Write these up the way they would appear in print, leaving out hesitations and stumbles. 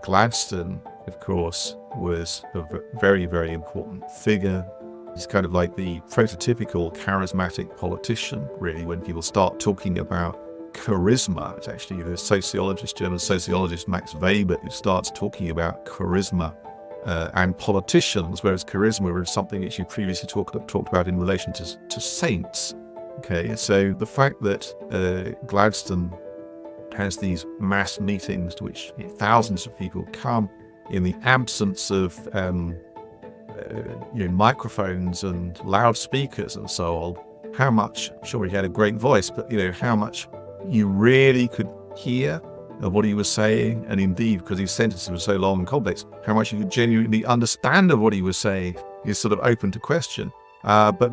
Gladstone, of course, was a very, very important figure. He's kind of like the prototypical charismatic politician, really, when people start talking about charisma. It's actually the German sociologist Max Weber, who starts talking about charisma and politicians, whereas charisma was something that you previously talked about in relation to saints. Okay, so the fact that Gladstone has these mass meetings to which thousands of people come in the absence of microphones and loudspeakers and so on, how much, sure, he had a great voice, but how much you really could hear of what he was saying, and indeed, because his sentences were so long and complex, how much you could genuinely understand of what he was saying is sort of open to question. But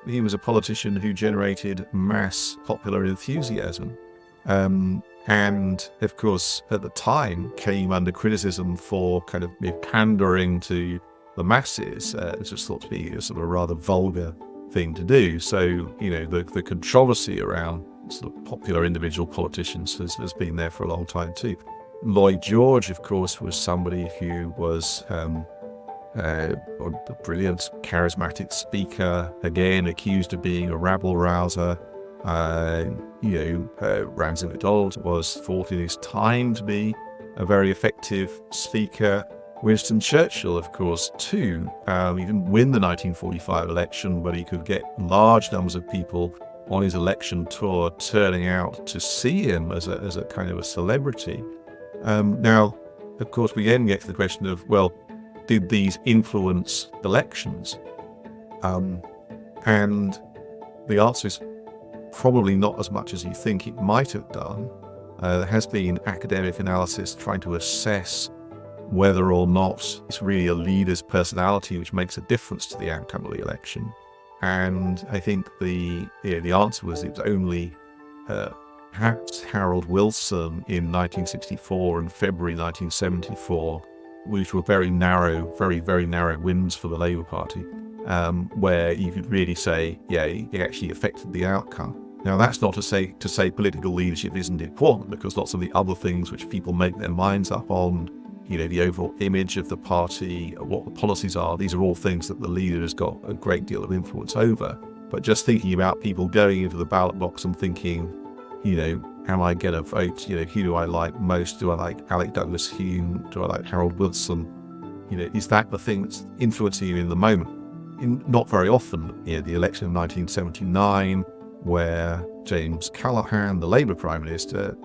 he was a politician who generated mass popular enthusiasm. And of course, at the time, came under criticism for kind of pandering to the masses. It was thought to be a sort of rather vulgar thing to do. So, the controversy around sort of popular individual politicians has been there for a long time too. Lloyd George, of course, was somebody who was a brilliant, charismatic speaker, again accused of being a rabble-rouser. Ramsay MacDonald was thought in his time to be a very effective speaker. Winston Churchill, of course, too. He didn't win the 1945 election, but he could get large numbers of people on his election tour turning out to see him as a kind of a celebrity. Now, of course, we then get to the question of, well, did these influence elections? And the answer is probably not as much as you think it might have done. There has been academic analysis trying to assess whether or not it's really a leader's personality which makes a difference to the outcome of the election. And I think the answer was it was only perhaps Harold Wilson in 1964 and February 1974, which were very narrow, very, very narrow wins for the Labour Party, where you could really say, yeah, it actually affected the outcome. Now, that's not to say political leadership isn't important, because lots of the other things which people make their minds up on, the overall image of the party, what the policies are, these are all things that the leader has got a great deal of influence over. But just thinking about people going into the ballot box and thinking, am I going to vote? Who do I like most? Do I like Alec Douglas Hume? Do I like Harold Wilson? Is that the thing that's influencing you in the moment? Not very often. The election of 1979, where James Callaghan, the Labour Prime Minister,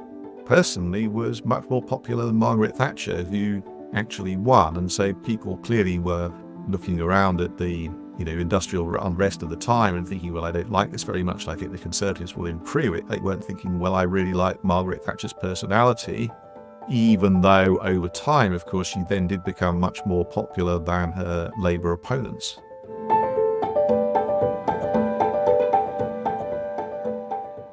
personally was much more popular than Margaret Thatcher, who actually won. And so people clearly were looking around at the industrial unrest of the time and thinking, well, I don't like this very much. I think the Conservatives will improve it. They weren't thinking, well, I really like Margaret Thatcher's personality, even though over time, of course, she then did become much more popular than her Labour opponents.